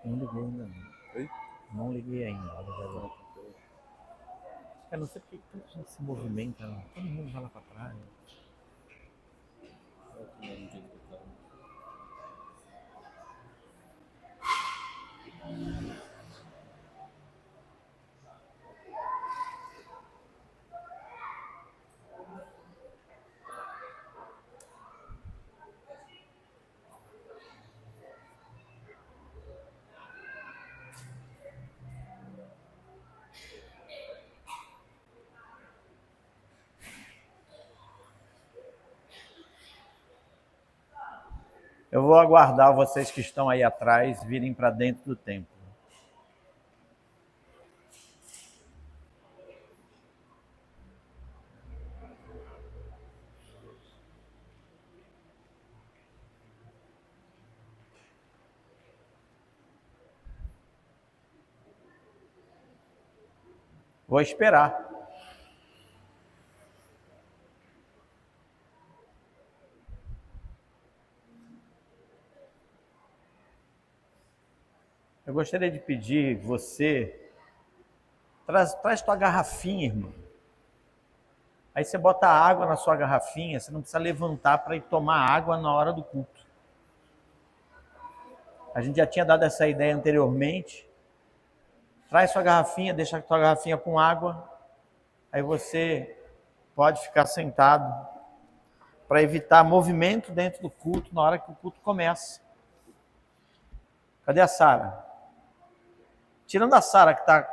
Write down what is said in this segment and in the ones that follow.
Não liguei ainda não. Oi? Não liguei ainda. Eu não sei porque tanta gente se movimenta. Todo mundo vai lá pra praia. Eu vou aguardar vocês que estão aí atrás virem para dentro do templo. Vou esperar. Eu gostaria de pedir você, traz tua garrafinha, irmão. Aí você bota água na sua garrafinha, você não precisa levantar para ir tomar água na hora do culto. A gente já tinha dado essa ideia anteriormente. Traz sua garrafinha, deixa a sua garrafinha com água. Aí você pode ficar sentado para evitar movimento dentro do culto na hora que o culto começa. Cadê a Sara? Tirando a Sara que está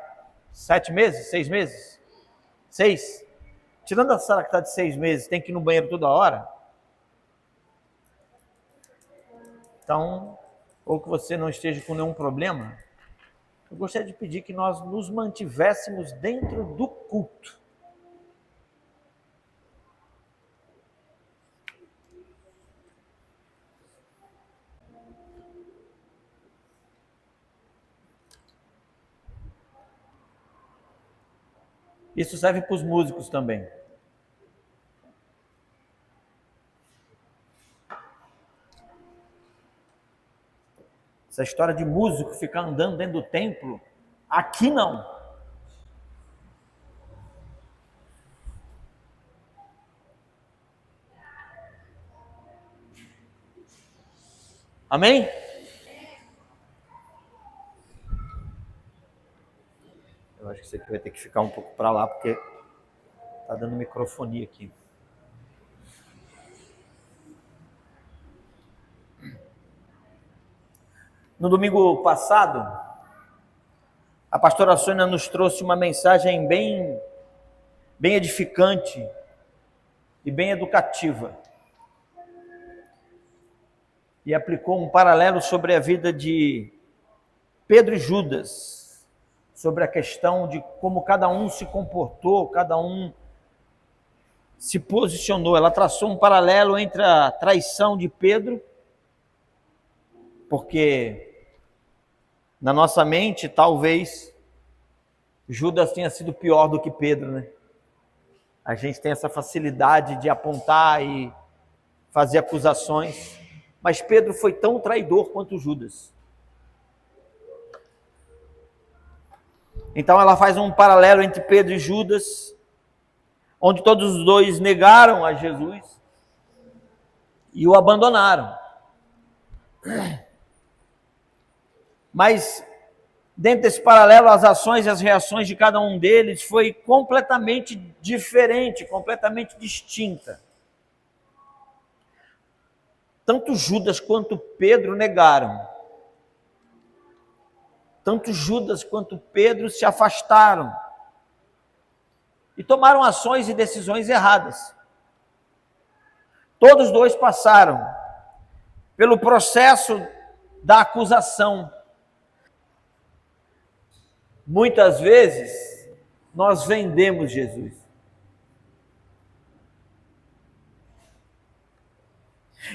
7 meses, 6 meses? 6. Tirando a Sara que está de 6 meses, tem que ir no banheiro toda hora. Então, ou que você não esteja com nenhum problema, eu gostaria de pedir que nós nos mantivéssemos dentro do culto. Isso serve para os músicos também. Essa história de músico ficar andando dentro do templo, aqui não. Amém? Eu acho que isso aqui vai ter que ficar um pouco para lá, porque tá dando microfonia aqui. No domingo passado, a pastora Sônia nos trouxe uma mensagem bem edificante e bem educativa. E aplicou um paralelo sobre a vida de Pedro e Judas, sobre a questão de como cada um se comportou, cada um se posicionou. Ela traçou um paralelo entre a traição de Pedro, porque na nossa mente, talvez, Judas tenha sido pior do que Pedro, né? A gente tem essa facilidade de apontar e fazer acusações, mas Pedro foi tão traidor quanto Judas. Então ela faz um paralelo entre Pedro e Judas, onde todos os dois negaram a Jesus e o abandonaram. Mas dentro desse paralelo, as ações e as reações de cada um deles foi completamente diferente, completamente distinta. Tanto Judas quanto Pedro negaram. Tanto Judas quanto Pedro se afastaram e tomaram ações e decisões erradas. Todos dois passaram pelo processo da acusação. Muitas vezes, nós vendemos Jesus.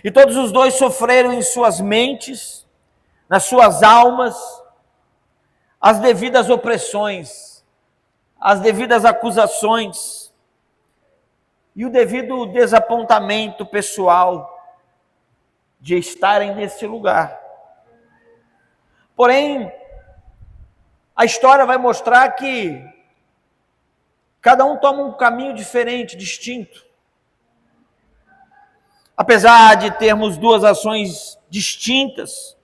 E todos os dois sofreram em suas mentes, nas suas almas, as devidas opressões, as devidas acusações e o devido desapontamento pessoal de estarem nesse lugar. Porém, a história vai mostrar que cada um toma um caminho diferente, distinto. Apesar de termos duas ações distintas,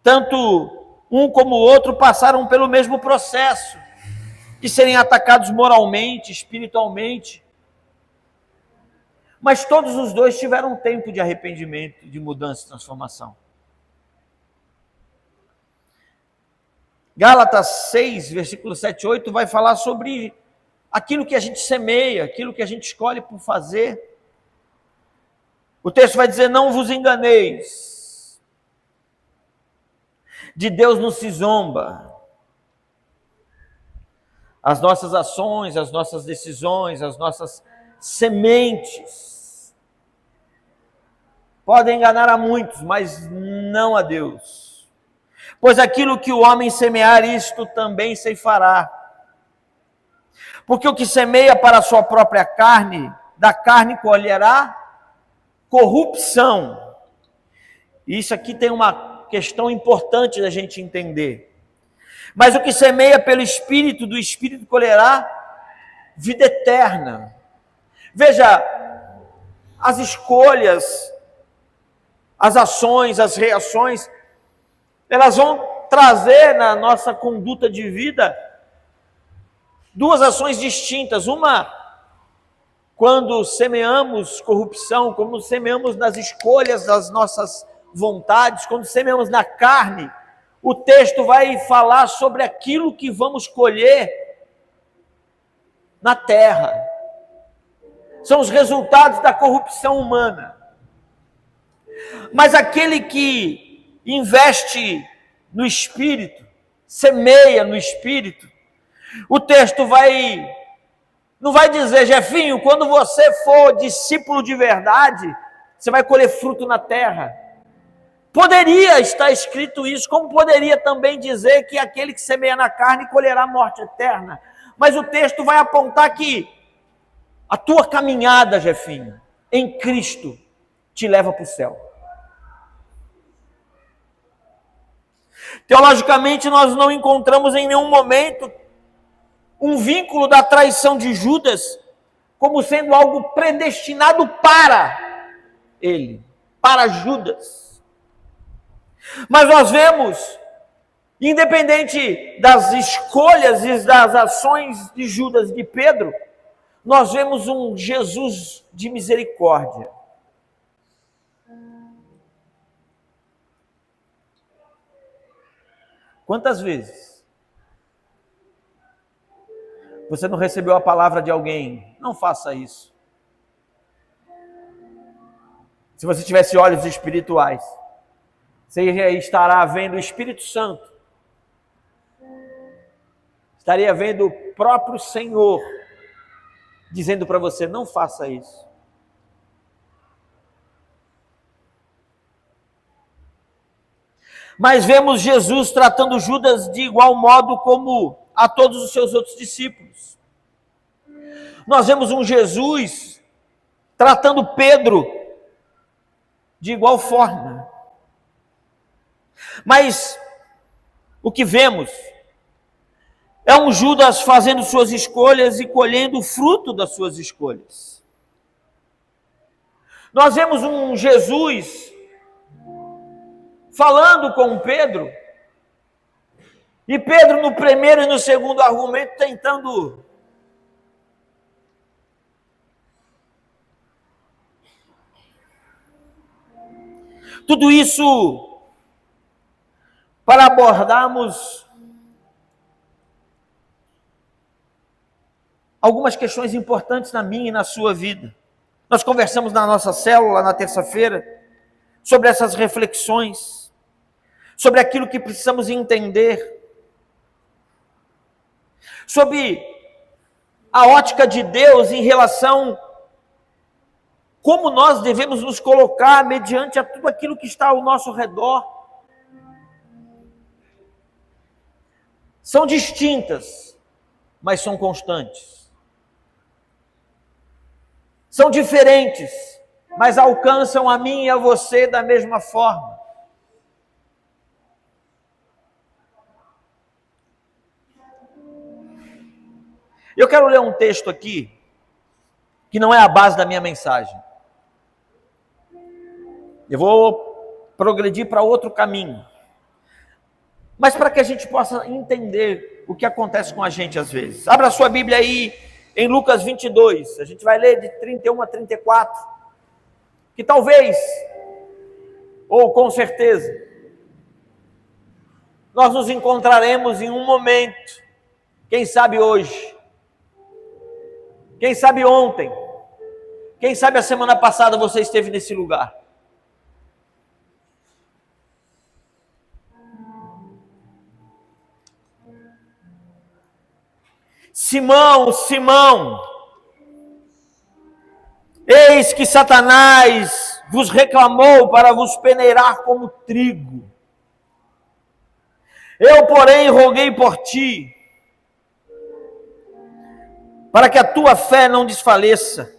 tanto um como o outro passaram pelo mesmo processo de serem atacados moralmente, espiritualmente. Mas todos os dois tiveram um tempo de arrependimento, de mudança e transformação. Gálatas 6, versículo 7 e 8, vai falar sobre aquilo que a gente semeia, aquilo que a gente escolhe por fazer. O texto vai dizer: não vos enganeis, de Deus não se zomba. As nossas ações, as nossas decisões, as nossas sementes podem enganar a muitos, mas não a Deus. Pois aquilo que o homem semear, isto também ceifará. Porque o que semeia para a sua própria carne, da carne colherá corrupção. Isso aqui tem uma questão importante da gente entender. Mas o que semeia pelo Espírito, do Espírito colherá vida eterna. Veja, as escolhas, as ações, as reações, elas vão trazer na nossa conduta de vida duas ações distintas. Uma, quando semeamos corrupção, quando semeamos nas escolhas das nossas vontades, quando semeamos na carne, o texto vai falar sobre aquilo que vamos colher na terra. São os resultados da corrupção humana. Mas aquele que investe no Espírito, semeia no Espírito, o texto não vai dizer: Jefinho, quando você for discípulo de verdade, você vai colher fruto na terra. Poderia estar escrito isso, como poderia também dizer que aquele que semeia na carne colherá morte eterna. Mas o texto vai apontar que a tua caminhada, Jefinho, em Cristo, te leva para o céu. Teologicamente, nós não encontramos em nenhum momento um vínculo da traição de Judas como sendo algo predestinado para ele, para Judas. Mas nós vemos, independente das escolhas e das ações de Judas e de Pedro, nós vemos um Jesus de misericórdia. Quantas vezes você não recebeu a palavra de alguém? Não faça isso. Se você tivesse olhos espirituais, você estará vendo o Espírito Santo, estaria vendo o próprio Senhor dizendo para você: não faça isso. Mas vemos Jesus tratando Judas de igual modo como a todos os seus outros discípulos. Nós vemos um Jesus tratando Pedro de igual forma. Mas o que vemos é um Judas fazendo suas escolhas e colhendo o fruto das suas escolhas. Nós vemos um Jesus falando com Pedro, e Pedro no primeiro e no segundo argumento tentando tudo isso para abordarmos algumas questões importantes na minha e na sua vida. Nós conversamos na nossa célula na terça-feira sobre essas reflexões, sobre aquilo que precisamos entender, sobre a ótica de Deus em relação como nós devemos nos colocar mediante a tudo aquilo que está ao nosso redor. São distintas, mas são constantes. São diferentes, mas alcançam a mim e a você da mesma forma. Eu quero ler um texto aqui, que não é a base da minha mensagem. Eu vou progredir para outro caminho. Mas para que a gente possa entender o que acontece com a gente às vezes. Abra a sua Bíblia aí em Lucas 22. A gente vai ler de 31 a 34. Que talvez, ou com certeza, nós nos encontraremos em um momento, quem sabe hoje, quem sabe ontem, quem sabe a semana passada você esteve nesse lugar. Simão, Simão, eis que Satanás vos reclamou para vos peneirar como trigo. Eu, porém, roguei por ti, para que a tua fé não desfaleça.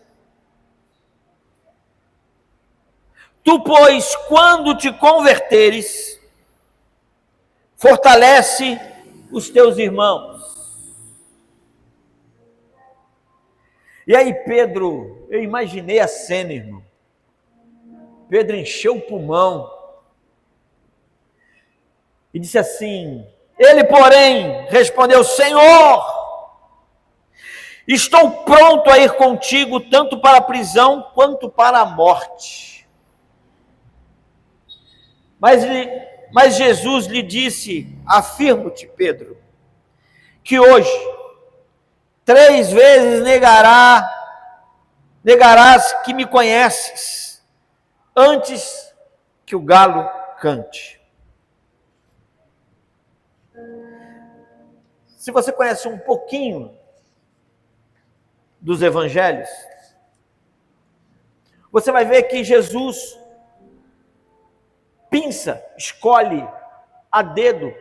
Tu, pois, quando te converteres, fortalece os teus irmãos. E aí Pedro, eu imaginei a cena, irmão. Pedro encheu o pulmão e disse assim, ele, porém, respondeu, Senhor, estou pronto a ir contigo, tanto para a prisão, quanto para a morte. Mas Jesus lhe disse, afirmo-te, Pedro, que hoje 3 vezes negarás que me conheces, antes que o galo cante. Se você conhece um pouquinho dos evangelhos, você vai ver que Jesus escolhe a dedo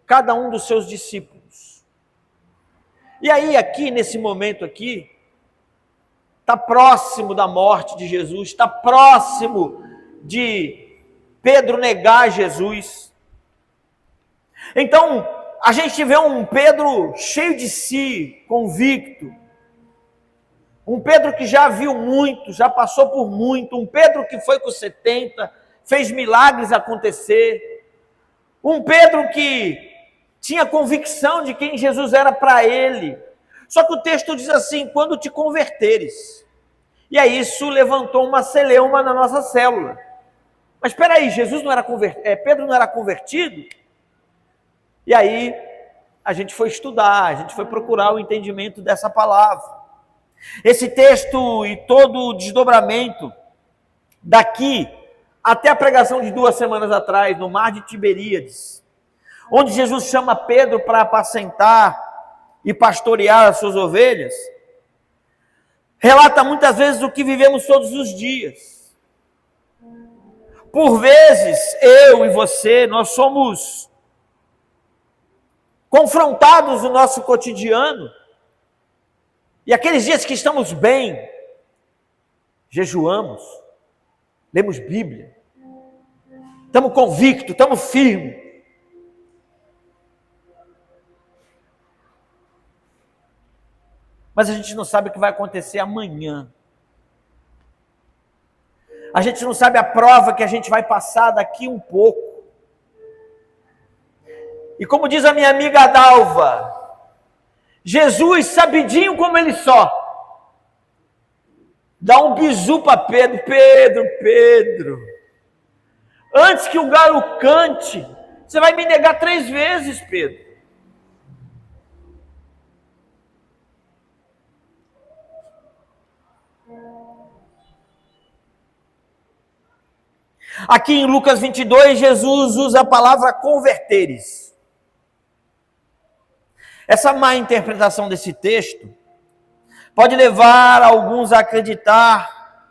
cada um dos seus discípulos. E aí aqui, nesse momento aqui, está próximo da morte de Jesus, está próximo de Pedro negar Jesus. Então, a gente vê um Pedro cheio de si, convicto, um Pedro que já viu muito, já passou por muito, um Pedro que foi com 70, fez milagres acontecer, um Pedro que tinha convicção de quem Jesus era para ele. Só que o texto diz assim, quando te converteres. E aí isso levantou uma celeuma na nossa célula. Mas espera aí, Pedro não era convertido? E aí a gente foi estudar, a gente foi procurar o entendimento dessa palavra. Esse texto e todo o desdobramento daqui até a pregação de 2 semanas atrás, no mar de Tiberíades, onde Jesus chama Pedro para apacentar e pastorear as suas ovelhas, relata muitas vezes o que vivemos todos os dias. Por vezes, eu e você, nós somos confrontados no nosso cotidiano, e aqueles dias que estamos bem, jejuamos, lemos Bíblia, estamos convictos, estamos firmes. Mas a gente não sabe o que vai acontecer amanhã. A gente não sabe a prova que a gente vai passar daqui um pouco. E como diz a minha amiga Dalva, Jesus, sabidinho como ele só, dá um bisu para Pedro. Pedro, antes que o galo cante, você vai me negar 3 vezes, Pedro. Aqui em Lucas 22, Jesus usa a palavra converteres. Essa má interpretação desse texto pode levar alguns a acreditar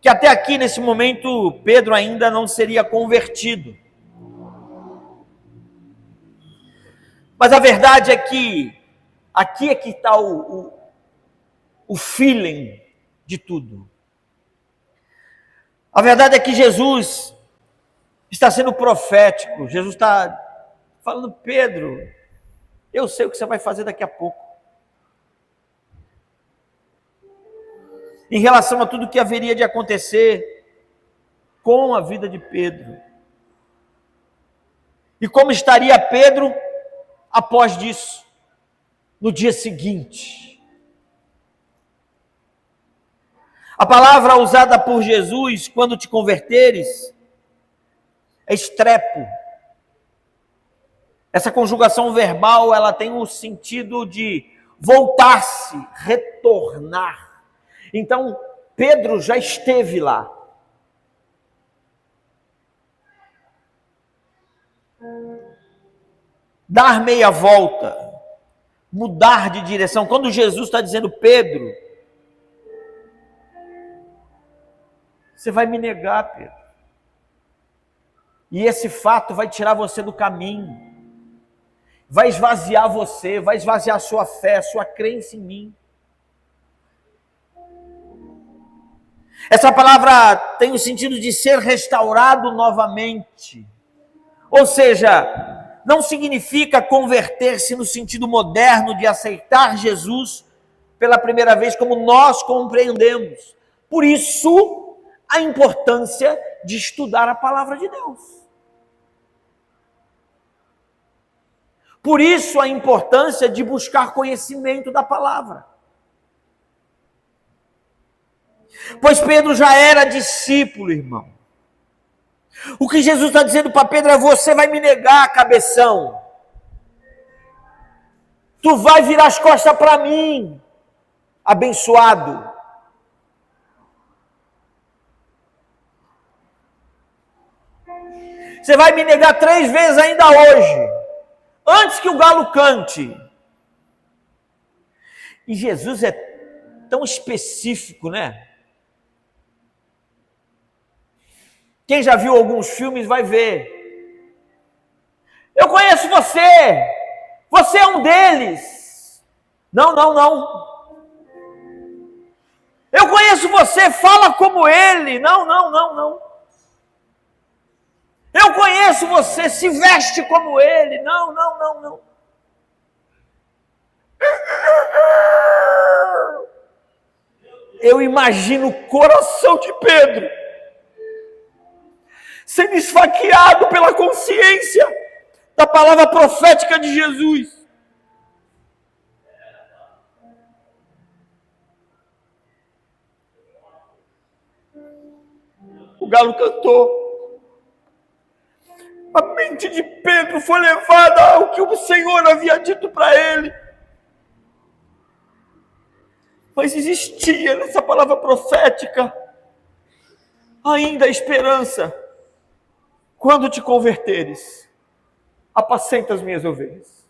que até aqui, nesse momento, Pedro ainda não seria convertido. Mas a verdade é que aqui é que está o feeling de tudo. A verdade é que Jesus está sendo profético. Jesus está falando, Pedro, eu sei o que você vai fazer daqui a pouco. em relação a tudo que haveria de acontecer com a vida de Pedro. E como estaria Pedro após disso, no dia seguinte. A palavra usada por Jesus quando te converteres é estrepo. Essa conjugação verbal, ela tem o sentido de voltar-se, retornar. Então, Pedro já esteve lá. Dar meia volta, mudar de direção. Quando Jesus está dizendo, Pedro, você vai me negar, Pedro. E esse fato vai tirar você do caminho. Vai esvaziar você, vai esvaziar a sua fé, a sua crença em mim. Essa palavra tem o sentido de ser restaurado novamente. Ou seja, não significa converter-se no sentido moderno de aceitar Jesus pela primeira vez, como nós compreendemos. Por isso, a importância de estudar a palavra de Deus. Por isso a importância de buscar conhecimento da palavra. Pois Pedro já era discípulo, irmão. O que Jesus está dizendo para Pedro é: você vai me negar, cabeção. Tu vai virar as costas para mim, abençoado. Você vai me negar 3 vezes ainda hoje. Antes que o galo cante. E Jesus é tão específico, né? Quem já viu alguns filmes vai ver. Eu conheço você. Você é um deles. Não. Eu conheço você, fala como ele. Não. Eu conheço você, se veste como ele. Não. Eu imagino o coração de Pedro sendo esfaqueado pela consciência da palavra profética de Jesus. O galo cantou. A mente de Pedro foi levada ao que o Senhor havia dito para ele. Mas existia nessa palavra profética ainda a esperança. Quando te converteres, apacenta as minhas ovelhas.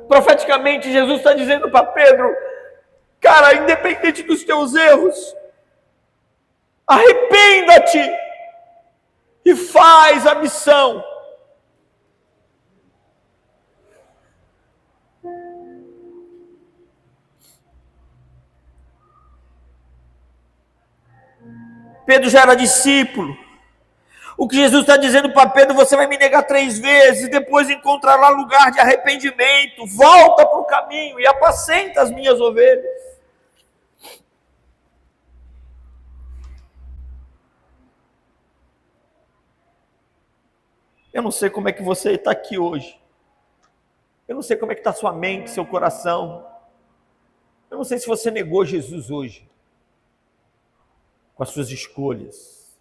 Profeticamente, Jesus está dizendo para Pedro: cara, independente dos teus erros, arrependa-te e faz a missão. Pedro já era discípulo. O que Jesus está dizendo para Pedro: você vai me negar 3 vezes, depois encontrará lugar de arrependimento, volta para o caminho e apacenta as minhas ovelhas. Eu não sei como é que você está aqui hoje. Eu não sei como é que está sua mente, seu coração. Eu não sei se você negou Jesus hoje, com as suas escolhas,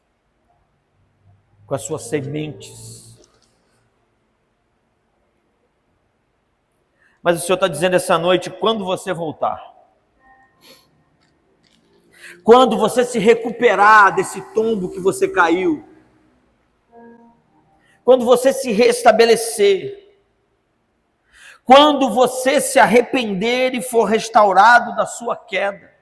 com as suas sementes. Mas o Senhor está dizendo essa noite: quando você voltar, quando você se recuperar desse tombo que você caiu, quando você se restabelecer, quando você se arrepender e for restaurado da sua queda,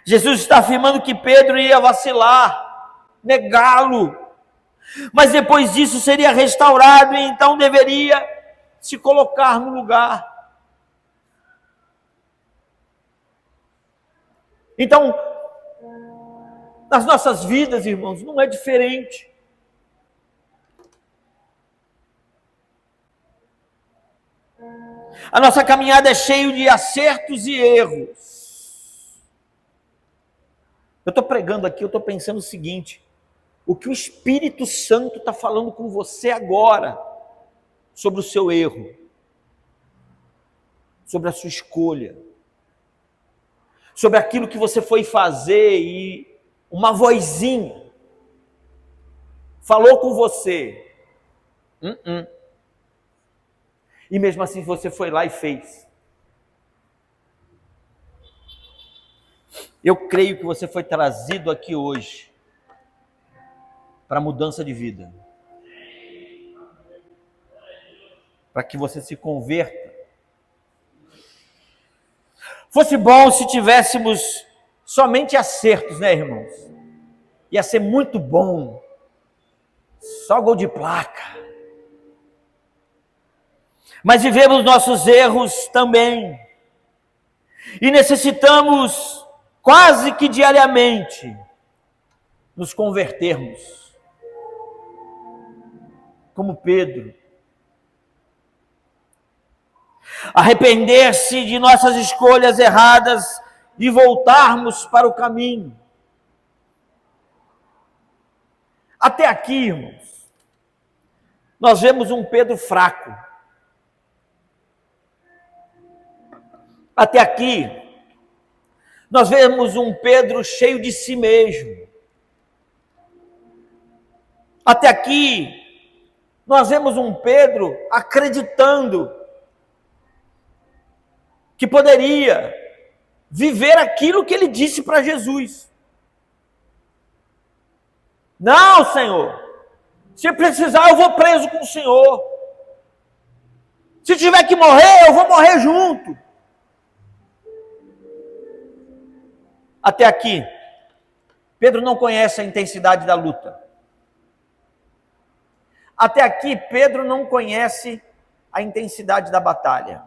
Jesus está afirmando que Pedro ia vacilar, negá-lo, mas depois disso seria restaurado e então deveria se colocar no lugar. Então, nas nossas vidas, irmãos, não é diferente. A nossa caminhada é cheia de acertos e erros. Eu estou pregando aqui, eu estou pensando o seguinte: o que o Espírito Santo está falando com você agora sobre o seu erro, sobre a sua escolha, sobre aquilo que você foi fazer e uma vozinha falou com você. E mesmo assim você foi lá e fez. Eu creio que você foi trazido aqui hoje para mudança de vida, para que você se converta. Fosse bom se tivéssemos somente acertos, né, irmãos? Ia ser muito bom. Só gol de placa. Mas vivemos nossos erros também. E necessitamos quase que diariamente nos convertermos. Como Pedro. Arrepender-se de nossas escolhas erradas e voltarmos para o caminho. Até aqui, irmãos, nós vemos um Pedro fraco. Até aqui, nós vemos um Pedro cheio de si mesmo. Até aqui, nós vemos um Pedro acreditando que poderia viver aquilo que ele disse para Jesus. Não, Senhor, se precisar eu vou preso com o Senhor. Se tiver que morrer, eu vou morrer junto. Até aqui, Pedro não conhece a intensidade da luta. Até aqui, Pedro não conhece a intensidade da batalha.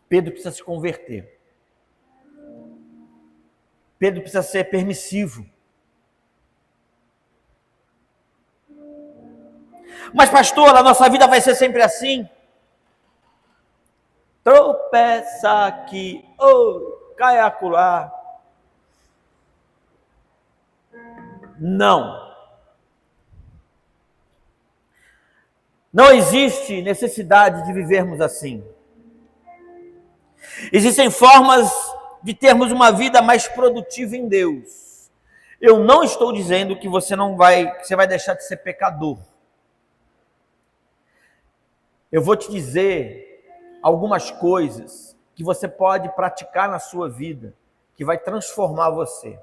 Pedro precisa se converter. Pedro precisa ser permissivo. Mas, pastor, a nossa vida vai ser sempre assim? Tropeça aqui, cai acolá. Não. Não existe necessidade de vivermos assim. Existem formas de termos uma vida mais produtiva em Deus. Eu não estou dizendo que você vai deixar de ser pecador. Eu vou te dizer algumas coisas que você pode praticar na sua vida, que vai transformar você.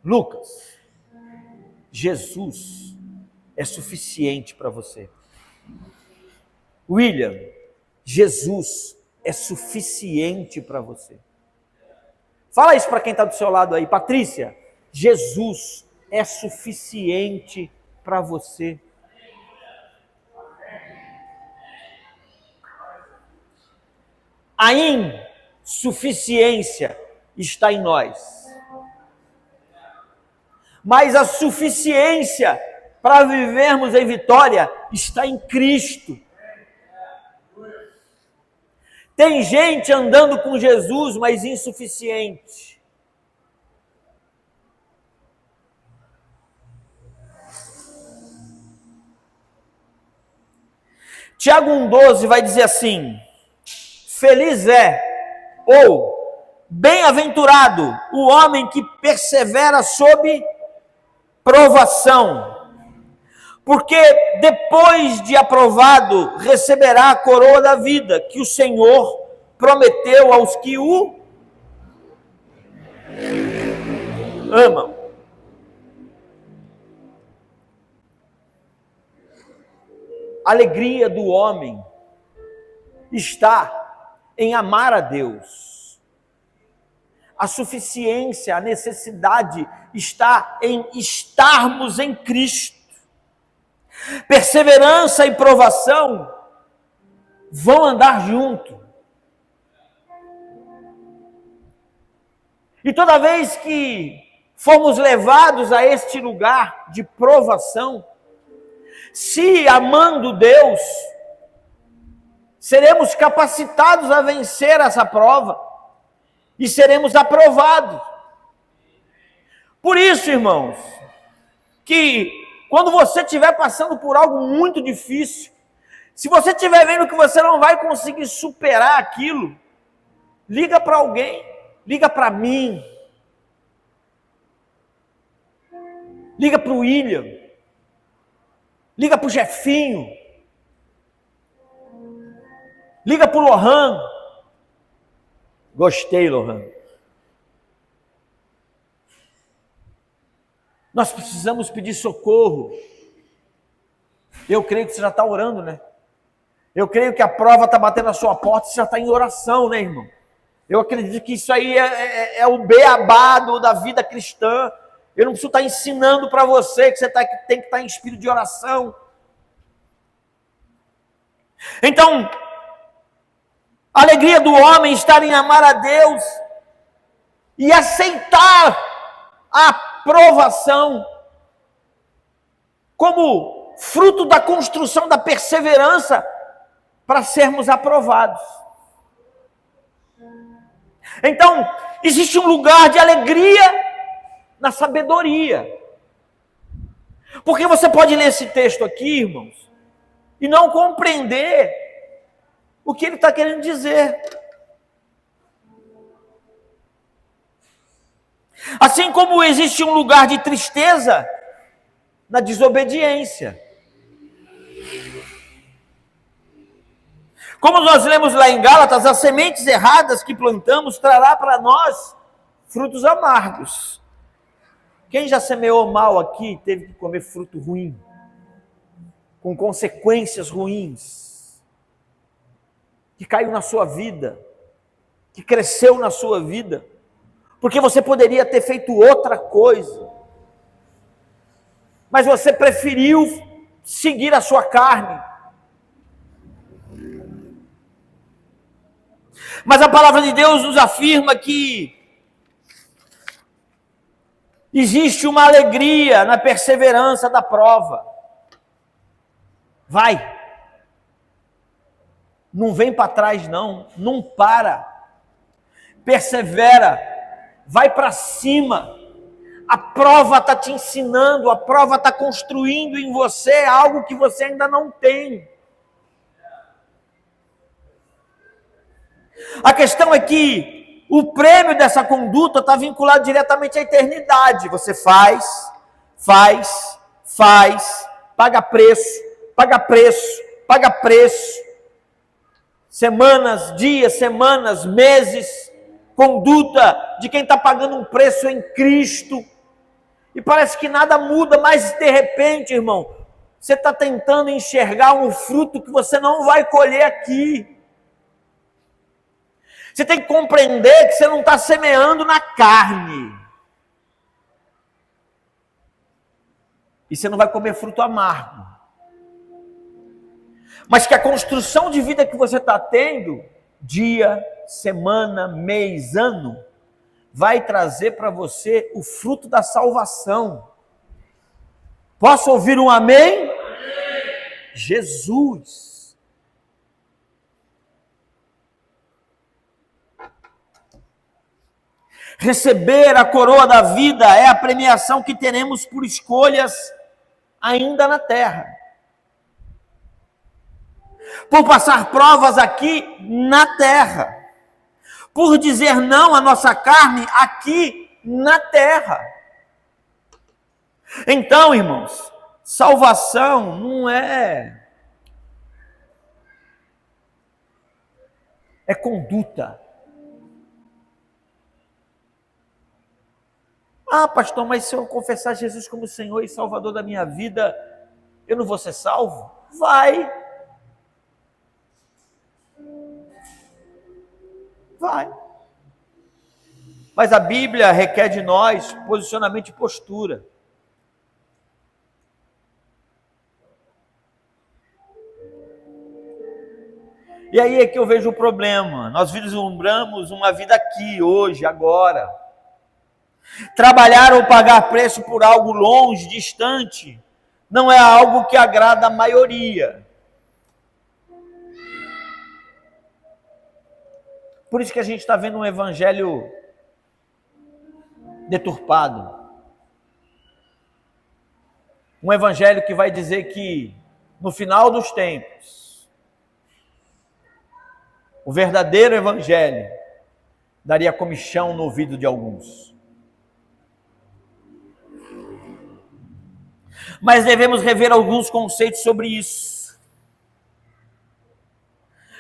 Lucas, Jesus é suficiente para você. William, Jesus é suficiente para você. Fala isso para quem está do seu lado aí. Patrícia, Jesus é suficiente para você. A insuficiência está em nós. Mas a suficiência para vivermos em vitória está em Cristo. Tem gente andando com Jesus, mas insuficiente. Tiago 1,12 vai dizer assim: feliz é, ou bem-aventurado, o homem que persevera sob provação, porque depois de aprovado, receberá a coroa da vida, que o Senhor prometeu aos que o amam. A alegria do homem está em amar a Deus. A suficiência, a necessidade está em estarmos em Cristo. Perseverança e provação vão andar junto. E toda vez que formos levados a este lugar de provação, se amando Deus, seremos capacitados a vencer essa prova e seremos aprovados. Por isso, irmãos, que quando você estiver passando por algo muito difícil, se você estiver vendo que você não vai conseguir superar aquilo, liga para alguém, liga para mim, liga para o William, liga para o Jefinho, liga para o Lohan. Gostei, Lohan. Nós precisamos pedir socorro. Eu creio que você já está orando, né? Eu creio que a prova está batendo na sua porta e você já está em oração, né, irmão? Eu acredito que isso aí é o beabá da vida cristã. Eu não preciso estar ensinando para você que você tem que estar em espírito de oração. Então, a alegria do homem estar em amar a Deus e aceitar a provação como fruto da construção da perseverança para sermos aprovados. Então, existe um lugar de alegria na sabedoria. Porque você pode ler esse texto aqui, irmãos, e não compreender o que ele está querendo dizer. Assim como existe um lugar de tristeza na desobediência. Como nós lemos lá em Gálatas, as sementes erradas que plantamos trará para nós frutos amargos. Quem já semeou mal aqui teve que comer fruto ruim, com consequências ruins, que caiu na sua vida, que cresceu na sua vida, porque você poderia ter feito outra coisa, mas você preferiu seguir a sua carne. Mas a palavra de Deus nos afirma que existe uma alegria na perseverança da prova. Vai. Não vem para trás não, não para. Persevera, vai para cima. A prova está te ensinando, a prova está construindo em você algo que você ainda não tem. A questão é que o prêmio dessa conduta está vinculado diretamente à eternidade. Você faz, paga preço, paga preço, paga preço. Semanas, dias, semanas, meses, conduta de quem está pagando um preço em Cristo. E parece que nada muda, mas de repente, irmão, você está tentando enxergar um fruto que você não vai colher aqui. Você tem que compreender que você não está semeando na carne. E você não vai comer fruto amargo. Mas que a construção de vida que você está tendo, dia, semana, mês, ano, vai trazer para você o fruto da salvação. Posso ouvir um amém? Amém. Jesus. Receber a coroa da vida é a premiação que teremos por escolhas ainda na terra. Por passar provas aqui na terra. Por dizer não à nossa carne aqui na terra. Então, irmãos, salvação não é conduta. Ah, pastor, mas se eu confessar Jesus como Senhor e Salvador da minha vida, eu não vou ser salvo? Vai. Mas a Bíblia requer de nós posicionamento e postura. E aí é que eu vejo o problema. Nós vislumbramos uma vida aqui, hoje, agora. Trabalhar ou pagar preço por algo longe, distante, não é algo que agrada a maioria. Por isso que a gente está vendo um evangelho deturpado. Um evangelho que vai dizer que, no final dos tempos, o verdadeiro evangelho daria comichão no ouvido de alguns. Mas devemos rever alguns conceitos sobre isso.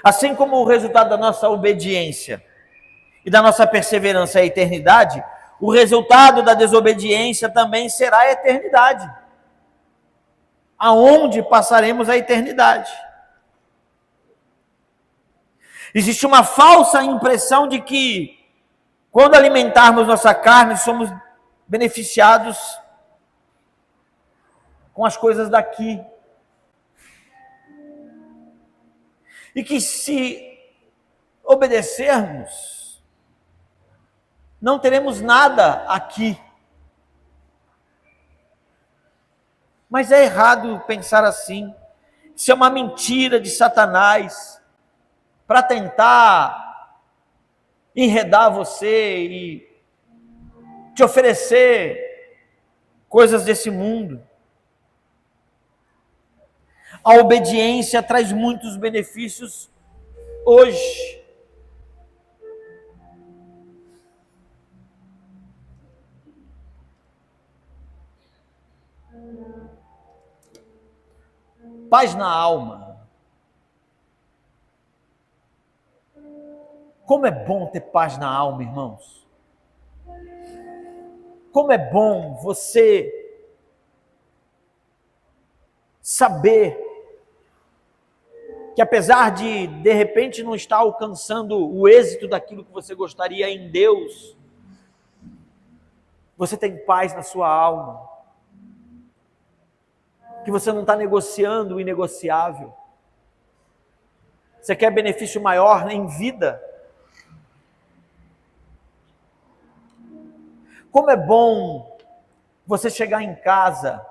Assim como o resultado da nossa obediência e da nossa perseverança é a eternidade, o resultado da desobediência também será a eternidade, aonde passaremos a eternidade. Existe uma falsa impressão de que, quando alimentarmos nossa carne, somos beneficiados com as coisas daqui. E que se obedecermos, não teremos nada aqui. Mas é errado pensar assim. Isso é uma mentira de Satanás para tentar enredar você e te oferecer coisas desse mundo. A obediência traz muitos benefícios hoje. Paz na alma. Como é bom ter paz na alma, irmãos. Como é bom você saber que, apesar de repente não estar alcançando o êxito daquilo que você gostaria em Deus, você tem paz na sua alma, que você não está negociando o inegociável. Você quer benefício maior em vida? Como é bom você chegar em casa,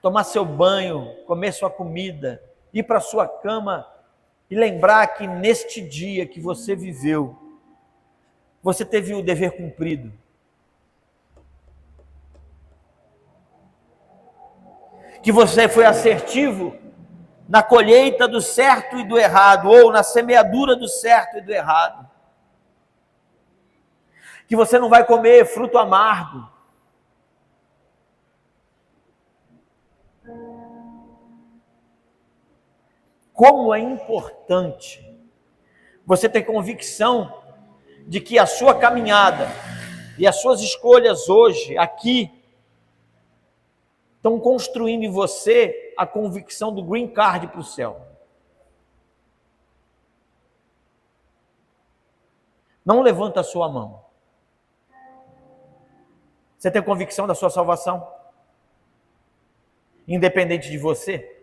tomar seu banho, comer sua comida, ir para sua cama e lembrar que neste dia que você viveu, você teve o dever cumprido. Que você foi assertivo na colheita do certo e do errado, ou na semeadura do certo e do errado. Que você não vai comer fruto amargo. Como é importante você ter convicção de que a sua caminhada e as suas escolhas hoje, aqui, estão construindo em você a convicção do green card para o céu. Não levanta a sua mão. Você tem convicção da sua salvação? Independente de você?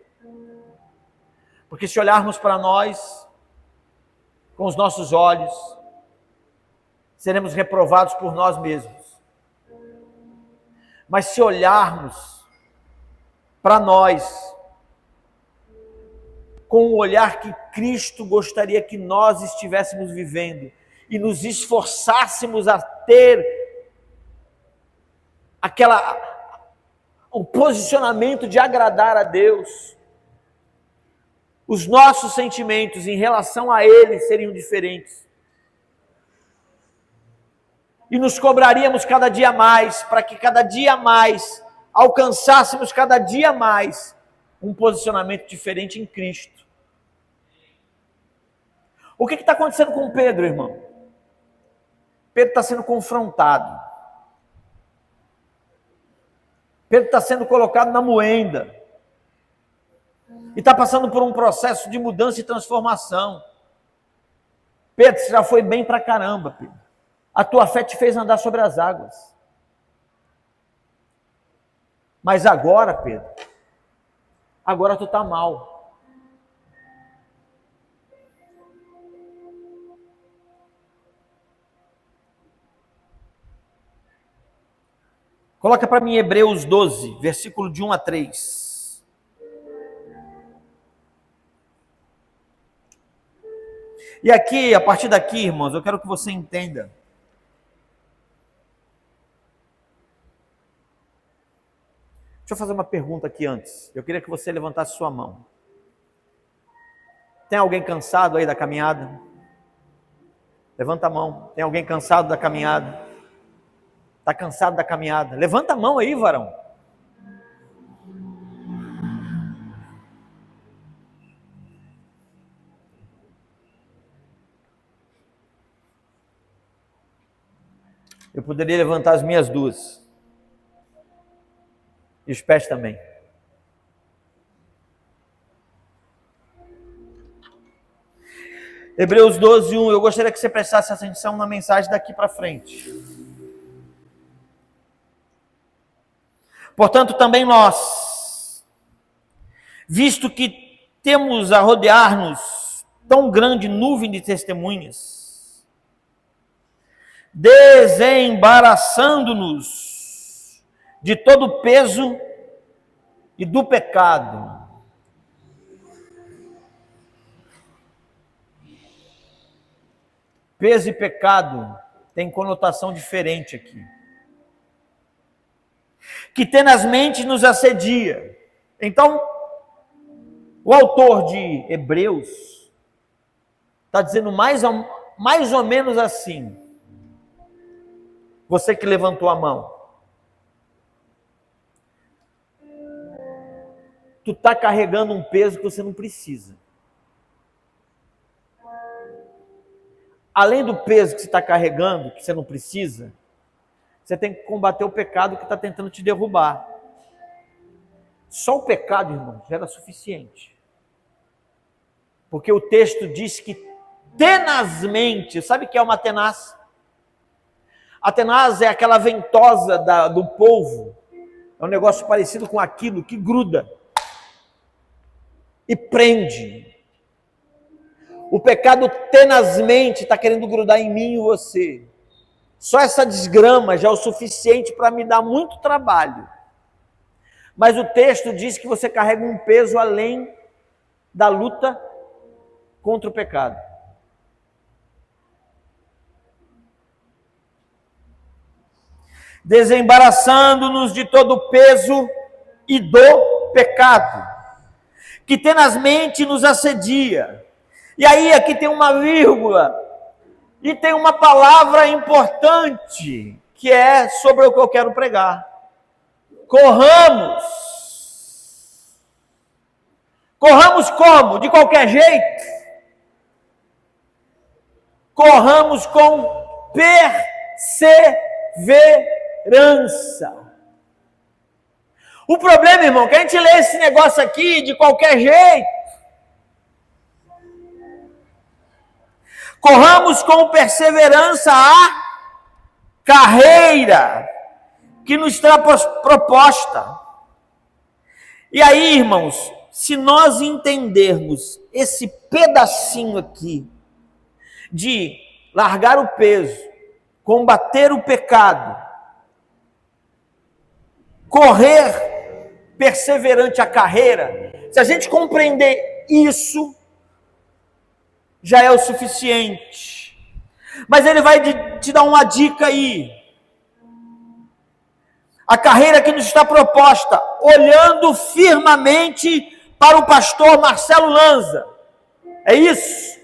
Porque se olharmos para nós, com os nossos olhos, seremos reprovados por nós mesmos. Mas se olharmos para nós, com o olhar que Cristo gostaria que nós estivéssemos vivendo, e nos esforçássemos a ter o posicionamento de agradar a Deus, os nossos sentimentos em relação a Ele seriam diferentes. E nos cobraríamos cada dia mais, para que cada dia mais alcançássemos cada dia mais um posicionamento diferente em Cristo. O que está acontecendo com Pedro, irmão? Pedro está sendo confrontado. Pedro está sendo colocado na moenda. E está passando por um processo de mudança e transformação. Pedro, você já foi bem pra caramba, Pedro. A tua fé te fez andar sobre as águas. Mas agora, Pedro, agora tu está mal. Coloca para mim Hebreus 12, versículo de 1 a 3. E aqui, a partir daqui, irmãos, eu quero que você entenda. Deixa eu fazer uma pergunta aqui antes. Eu queria que você levantasse sua mão. Tem alguém cansado aí da caminhada? Levanta a mão. Tem alguém cansado da caminhada? Está cansado da caminhada? Levanta a mão aí, varão. Eu poderia levantar as minhas duas. E os pés também. Hebreus 12, 1. Eu gostaria que você prestasse atenção na mensagem daqui para frente. Portanto, também nós, visto que temos a rodear-nos tão grande nuvem de testemunhas, desembaraçando-nos de todo o peso e do pecado. Peso e pecado tem conotação diferente aqui. Que tenazmente nos assedia. Então, o autor de Hebreus está dizendo mais ou menos assim. Você que levantou a mão. Tu está carregando um peso que você não precisa. Além do peso que você está carregando, que você não precisa, você tem que combater o pecado que está tentando te derrubar. Só o pecado, irmão, já era suficiente. Porque o texto diz que tenazmente, sabe o que é uma tenaz? A tenaz é aquela ventosa do polvo. É um negócio parecido com aquilo que gruda e prende. O pecado tenazmente está querendo grudar em mim e você. Só essa desgrama já é o suficiente para me dar muito trabalho. Mas o texto diz que você carrega um peso além da luta contra o pecado. Desembaraçando-nos de todo o peso e do pecado, que tenazmente nos assedia. E aí aqui tem uma vírgula, e tem uma palavra importante, que é sobre o que eu quero pregar. Corramos. Corramos como? De qualquer jeito. Corramos com perseverança. O problema, irmão, é que a gente lê esse negócio aqui de qualquer jeito. Corramos com perseverança a carreira que nos está proposta. E aí, irmãos, se nós entendermos esse pedacinho aqui, de largar o peso, combater o pecado, correr perseverante a carreira, se a gente compreender isso, já é o suficiente. Mas ele vai te dar uma dica aí. A carreira que nos está proposta, olhando firmemente para o pastor Marcelo Lanza. É isso?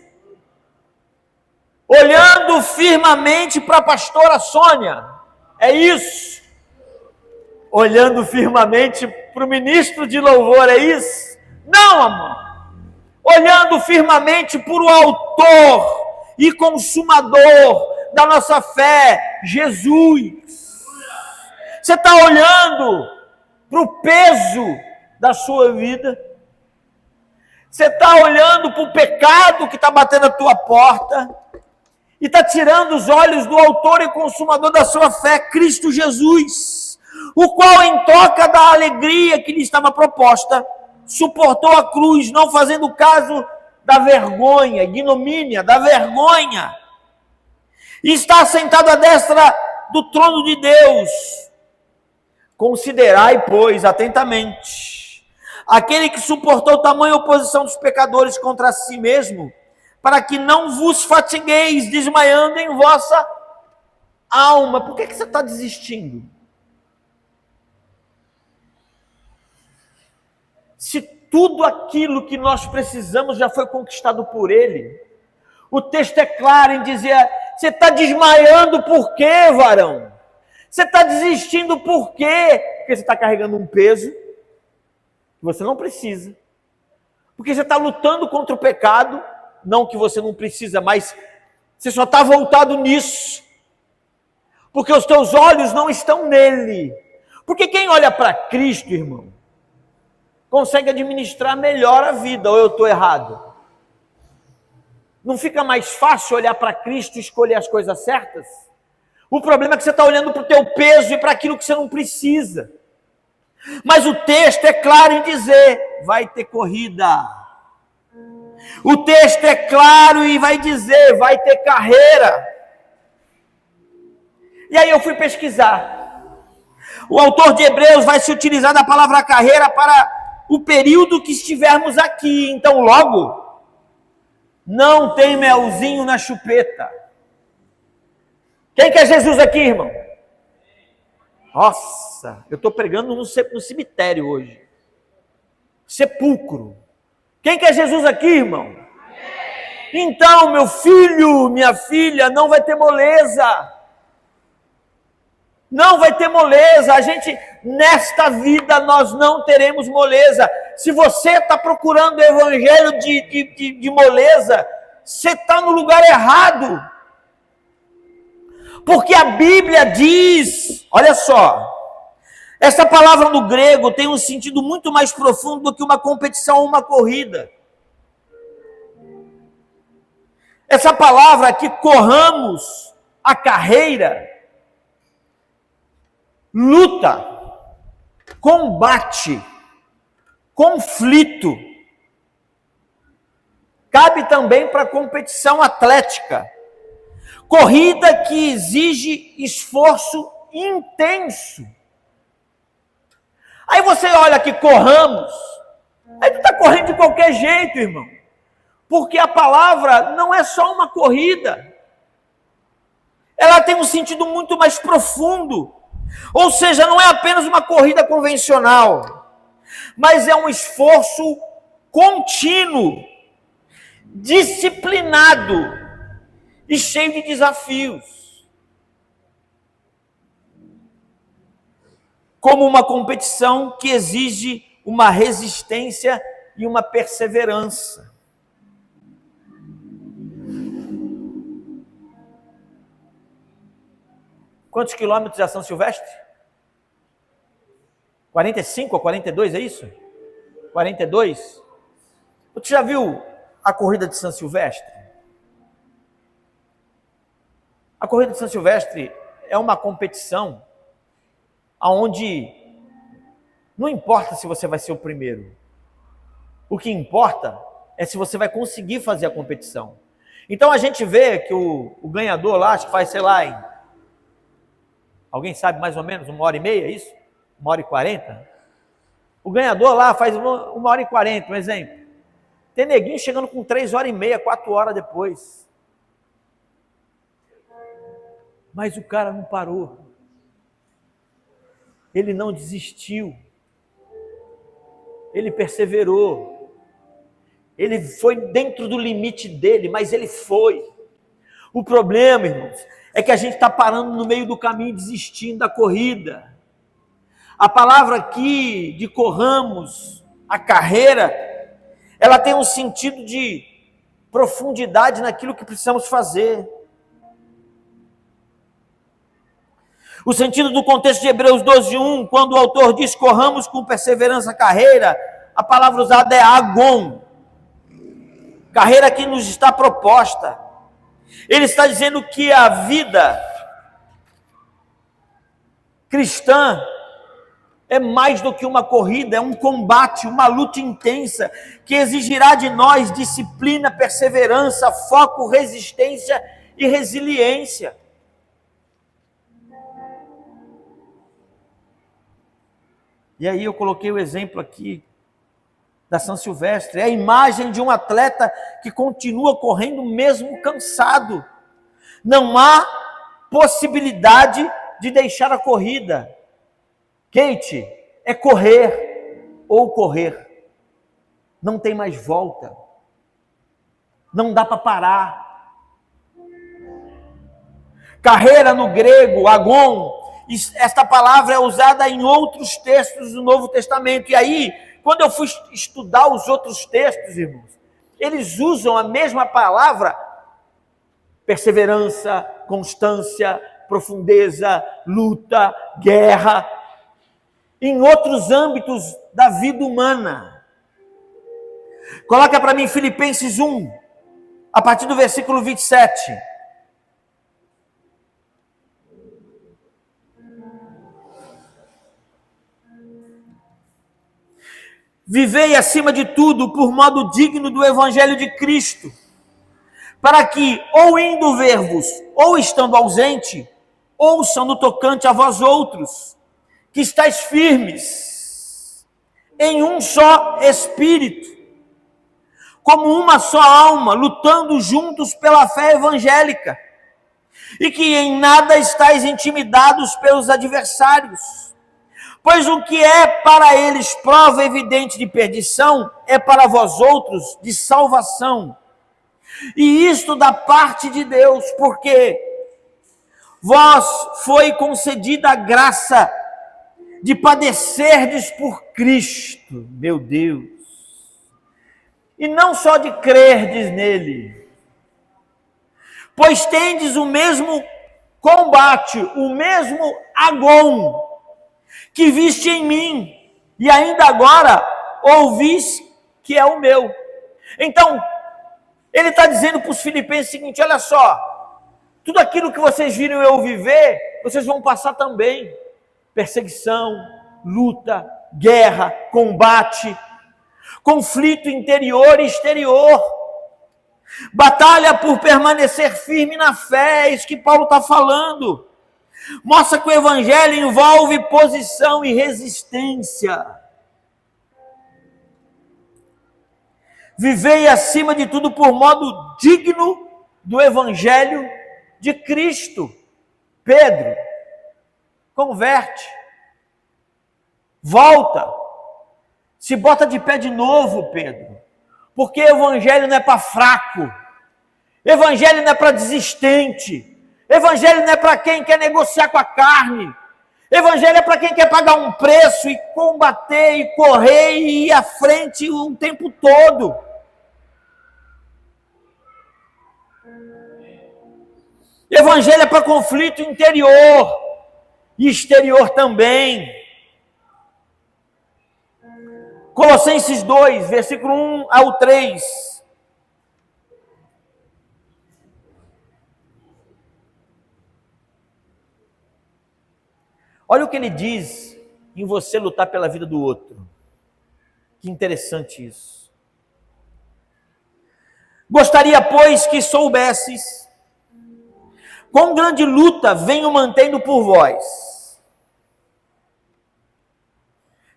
Olhando firmemente para a pastora Sônia. É isso? Olhando firmemente para o ministro de louvor. É isso? Não, amor. Olhando firmemente para o autor e consumador da nossa fé, Jesus. Você está olhando para o peso da sua vida? Você está olhando para o pecado que está batendo a tua porta? E está tirando os olhos do autor e consumador da sua fé, Cristo Jesus, o qual em troca da alegria que lhe estava proposta, suportou a cruz, não fazendo caso da vergonha, ignomínia, da vergonha, e está sentado à destra do trono de Deus. Considerai, pois, atentamente, aquele que suportou tamanha oposição dos pecadores contra si mesmo, para que não vos fatigueis desmaiando em vossa alma. Por que você está desistindo? Se tudo aquilo que nós precisamos já foi conquistado por Ele. O texto é claro em dizer, você está desmaiando por quê, varão? Você está desistindo por quê? Porque você está carregando um peso que você não precisa. Porque você está lutando contra o pecado, não que você não precisa, mas você só está voltado nisso. Porque os teus olhos não estão nele. Porque quem olha para Cristo, irmão, consegue administrar melhor a vida, ou eu estou errado? Não fica mais fácil olhar para Cristo e escolher as coisas certas? O problema é que você está olhando para o teu peso e para aquilo que você não precisa. Mas o texto é claro em dizer, vai ter corrida. O texto é claro e vai dizer, vai ter carreira. E aí eu fui pesquisar. O autor de Hebreus vai se utilizar da palavra carreira para o período que estivermos aqui. Então, logo, não tem melzinho na chupeta. Quem quer Jesus aqui, irmão? Nossa, eu estou pregando no cemitério hoje. Sepulcro. Quem quer Jesus aqui, irmão? Então, meu filho, minha filha, não vai ter moleza. Não vai ter moleza. A gente, nesta vida, nós não teremos moleza. Se você está procurando o evangelho de moleza, você está no lugar errado. Porque a Bíblia diz, olha só, essa palavra no grego tem um sentido muito mais profundo do que uma competição ou uma corrida. Essa palavra aqui, corramos a carreira, luta, combate, conflito. Cabe também para competição atlética. Corrida que exige esforço intenso. Aí você olha que corramos, aí tu está correndo de qualquer jeito, irmão. Porque a palavra não é só uma corrida. Ela tem um sentido muito mais profundo. Ou seja, não é apenas uma corrida convencional, mas é um esforço contínuo, disciplinado e cheio de desafios. Como uma competição que exige uma resistência e uma perseverança. Quantos quilômetros é a São Silvestre? 45 ou 42, é isso? 42? Você já viu a corrida de São Silvestre? A corrida de São Silvestre é uma competição onde não importa se você vai ser o primeiro. O que importa é se você vai conseguir fazer a competição. Então a gente vê que o ganhador lá, acho que faz, sei lá, em... alguém sabe mais ou menos, 1h30, é isso? 1h40? O ganhador lá faz 1h40, um exemplo. Tem neguinho chegando com 3h30, 4 horas depois. Mas o cara não parou. Ele não desistiu. Ele perseverou. Ele foi dentro do limite dele, mas ele foi. O problema, irmãos, é que a gente está parando no meio do caminho e desistindo da corrida. A palavra aqui de corramos a carreira, ela tem um sentido de profundidade naquilo que precisamos fazer. O sentido do contexto de Hebreus 12:1, quando o autor diz corramos com perseverança a carreira, a palavra usada é agon, carreira que nos está proposta. Ele está dizendo que a vida cristã é mais do que uma corrida, é um combate, uma luta intensa, que exigirá de nós disciplina, perseverança, foco, resistência e resiliência. E aí eu coloquei o exemplo aqui da São Silvestre, é a imagem de um atleta que continua correndo mesmo cansado. Não há possibilidade de deixar a corrida. Kate, é correr ou correr. Não tem mais volta. Não dá para parar. Carreira no grego, agon, esta palavra é usada em outros textos do Novo Testamento. E aí, quando eu fui estudar os outros textos, irmãos, eles usam a mesma palavra: perseverança, constância, profundeza, luta, guerra, em outros âmbitos da vida humana. Coloca para mim Filipenses 1, a partir do versículo 27. Vivei acima de tudo por modo digno do Evangelho de Cristo, para que, ou indo ver-vos, ou estando ausente, ouçam no tocante a vós outros, que estáis firmes, em um só Espírito, como uma só alma, lutando juntos pela fé evangélica, e que em nada estáis intimidados pelos adversários, pois o que é para eles prova evidente de perdição, é para vós outros de salvação. E isto da parte de Deus, porque vós foi concedida a graça de padecerdes por Cristo, meu Deus, e não só de crerdes nele, pois tendes o mesmo combate, o mesmo agon que viste em mim, e ainda agora ouvis que é o meu. Então, ele está dizendo para os filipenses o seguinte: olha só, tudo aquilo que vocês viram eu viver, vocês vão passar também. Perseguição, luta, guerra, combate, conflito interior e exterior, batalha por permanecer firme na fé, é isso que Paulo está falando. Mostra que o Evangelho envolve posição e resistência. Vivei acima de tudo por modo digno do Evangelho de Cristo. Pedro, converte, volta, se bota de pé de novo, Pedro, porque Evangelho não é para fraco, Evangelho não é para desistente, Evangelho não é para quem quer negociar com a carne, Evangelho é para quem quer pagar um preço e combater e correr e ir à frente o tempo todo. Evangelho é para conflito interior e exterior também. Colossenses 2, versículo 1 ao 3. Olha o que ele diz em você lutar pela vida do outro. Que interessante isso. Gostaria, pois, que soubesses quão grande luta venho mantendo por vós,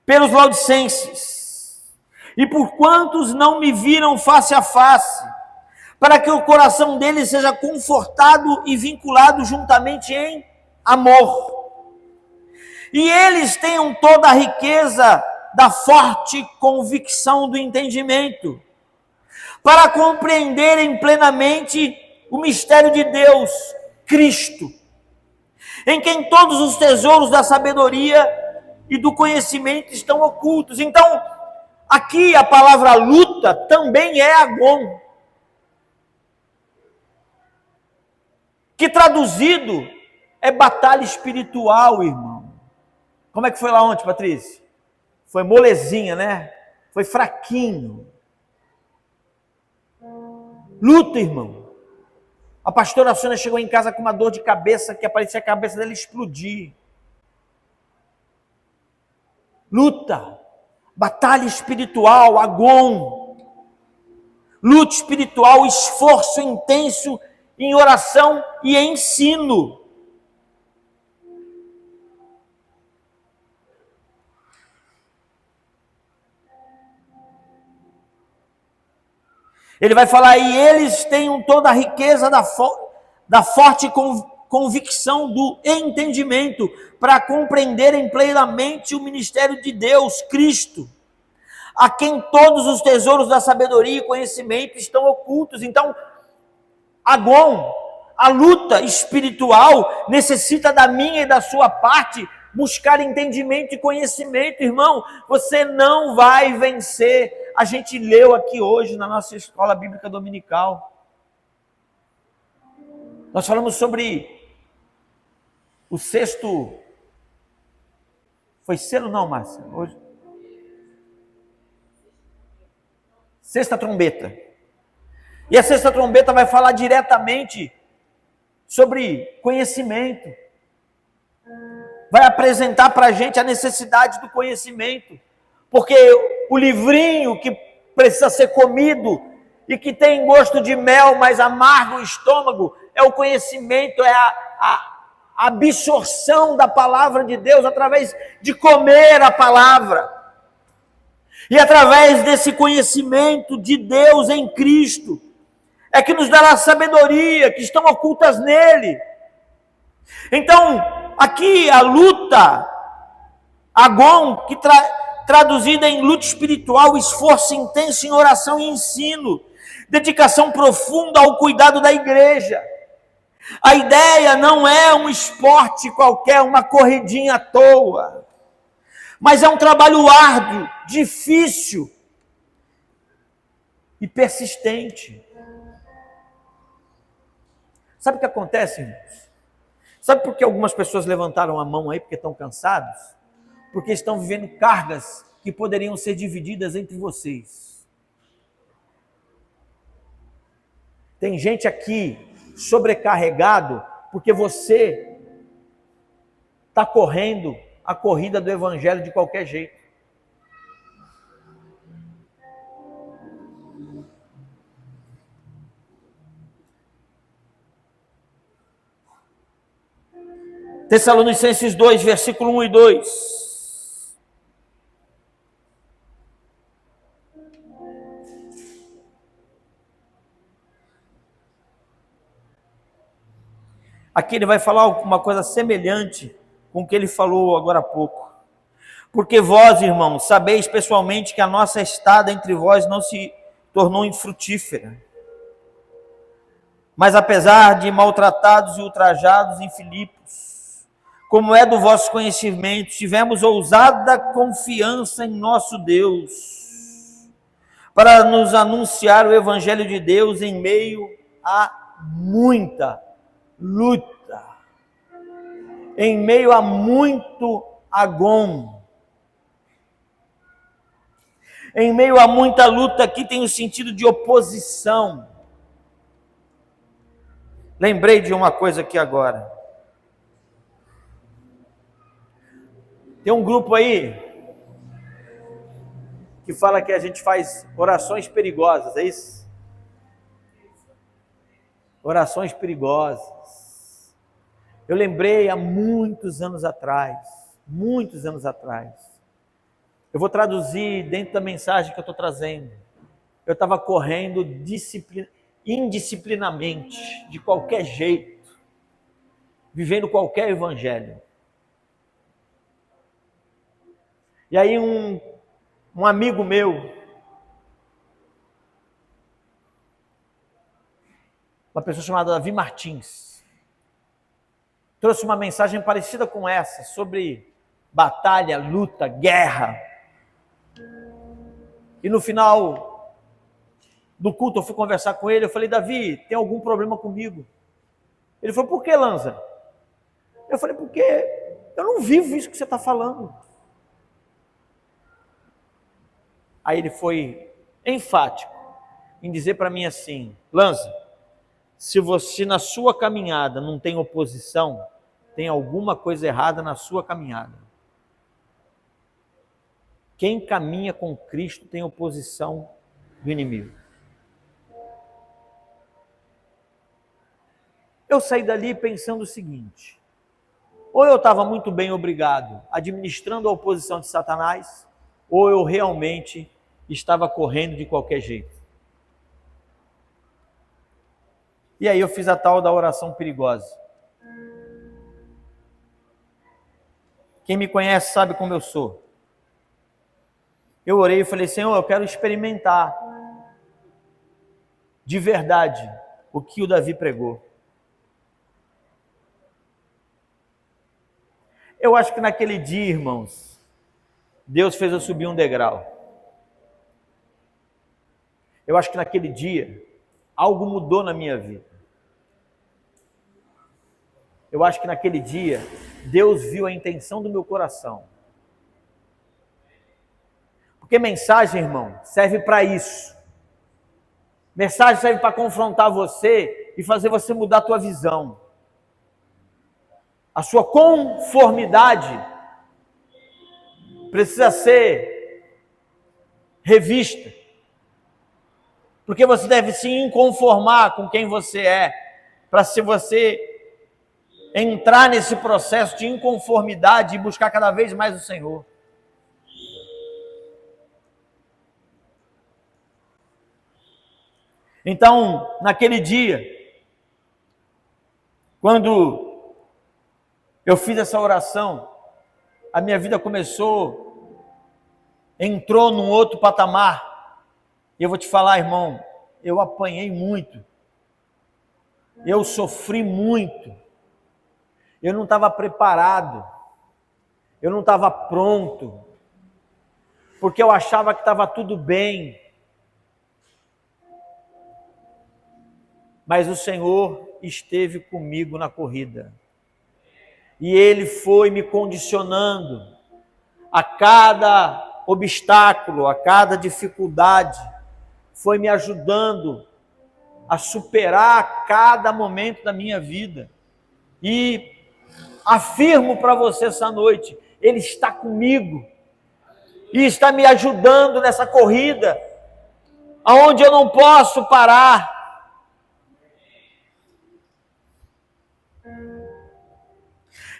pelos laudicenses, e por quantos não me viram face a face, para que o coração deles seja confortado e vinculado juntamente em amor, e eles tenham toda a riqueza da forte convicção do entendimento, para compreenderem plenamente o mistério de Deus, Cristo, em quem todos os tesouros da sabedoria e do conhecimento estão ocultos. Então, aqui a palavra luta também é agon, que traduzido é batalha espiritual, irmão. Como é que foi lá ontem, Patrícia? Foi molezinha, né? Foi fraquinho. Luta, irmão. A pastora Sônia chegou em casa com uma dor de cabeça que parecia a cabeça dela explodir. Luta, batalha espiritual, agon. Luta espiritual, esforço intenso em oração e ensino. Ele vai falar, e eles têm toda a riqueza da forte convicção do entendimento para compreenderem plenamente o ministério de Deus, Cristo, a quem todos os tesouros da sabedoria e conhecimento estão ocultos. Então, Agom, a luta espiritual necessita da minha e da sua parte buscar entendimento e conhecimento, irmão. Você não vai vencer. A gente leu aqui hoje na nossa escola bíblica dominical. Nós falamos sobre o sexto. Foi selo não, Márcia? Hoje. Sexta trombeta. E a sexta trombeta vai falar diretamente sobre conhecimento. Vai apresentar para a gente a necessidade do conhecimento. Porque o livrinho que precisa ser comido e que tem gosto de mel, mas amarga o estômago, é o conhecimento, é a absorção da palavra de Deus através de comer a palavra. E através desse conhecimento de Deus em Cristo, é que nos dará sabedoria, que estão ocultas nele. Então, aqui a luta, Agom, que traduzida em luta espiritual, esforço intenso em oração e ensino, dedicação profunda ao cuidado da igreja. A ideia não é um esporte qualquer, uma corridinha à toa, mas é um trabalho árduo, difícil e persistente. Sabe o que acontece, irmãos? Sabe por que algumas pessoas levantaram a mão aí porque estão cansados? Porque estão vivendo cargas que poderiam ser divididas entre vocês. Tem gente aqui sobrecarregado porque você está correndo a corrida do evangelho de qualquer jeito. Tessalonicenses 2, versículo 1 e 2. Aqui ele vai falar uma coisa semelhante com o que ele falou agora há pouco. Porque vós, irmãos, sabeis pessoalmente que a nossa estada entre vós não se tornou infrutífera. Mas apesar de maltratados e ultrajados em Filipos, como é do vosso conhecimento, tivemos ousada confiança em nosso Deus, para nos anunciar o Evangelho de Deus em meio a muita luta, em meio a muito Agom. Em meio a muita luta, aqui tem o sentido de oposição. Lembrei de uma coisa aqui agora. Tem um grupo aí que fala que a gente faz orações perigosas, é isso? Orações perigosas. Eu lembrei há muitos anos atrás, eu vou traduzir dentro da mensagem que eu estou trazendo. Eu estava correndo indisciplinamente, de qualquer jeito, vivendo qualquer evangelho. E aí um amigo meu, uma pessoa chamada Davi Martins, trouxe uma mensagem parecida com essa, sobre batalha, luta, guerra. E no final do culto eu fui conversar com ele, eu falei, Davi, tem algum problema comigo? Ele falou, por que, Lanza? Eu falei, porque eu não vivo isso que você está falando. Aí ele foi enfático em dizer para mim assim, Lanza, se você na sua caminhada não tem oposição, tem alguma coisa errada na sua caminhada. Quem caminha com Cristo tem oposição do inimigo. Eu saí dali pensando o seguinte, ou eu estava muito bem obrigado, administrando a oposição de Satanás, ou eu realmente estava correndo de qualquer jeito. E aí eu fiz a tal da oração perigosa. Quem me conhece sabe como eu sou. Eu orei e falei, Senhor, eu quero experimentar de verdade o que o Davi pregou. Eu acho que naquele dia, irmãos, Deus fez eu subir um degrau. Eu acho que naquele dia, algo mudou na minha vida. Eu acho que naquele dia, Deus viu a intenção do meu coração. Porque mensagem, irmão, serve para isso. Mensagem serve para confrontar você e fazer você mudar a tua visão. A sua conformidade precisa ser revista. Porque você deve se inconformar com quem você é, para se você entrar nesse processo de inconformidade e buscar cada vez mais o Senhor. Então, naquele dia, quando eu fiz essa oração, a minha vida entrou num outro patamar. E eu vou te falar, irmão, eu apanhei muito, eu sofri muito, eu não estava preparado, eu não estava pronto, porque eu achava que estava tudo bem. Mas o Senhor esteve comigo na corrida. E Ele foi me condicionando a cada obstáculo, a cada dificuldade, foi me ajudando a superar cada momento da minha vida. E afirmo para você essa noite, Ele está comigo e está me ajudando nessa corrida, aonde eu não posso parar.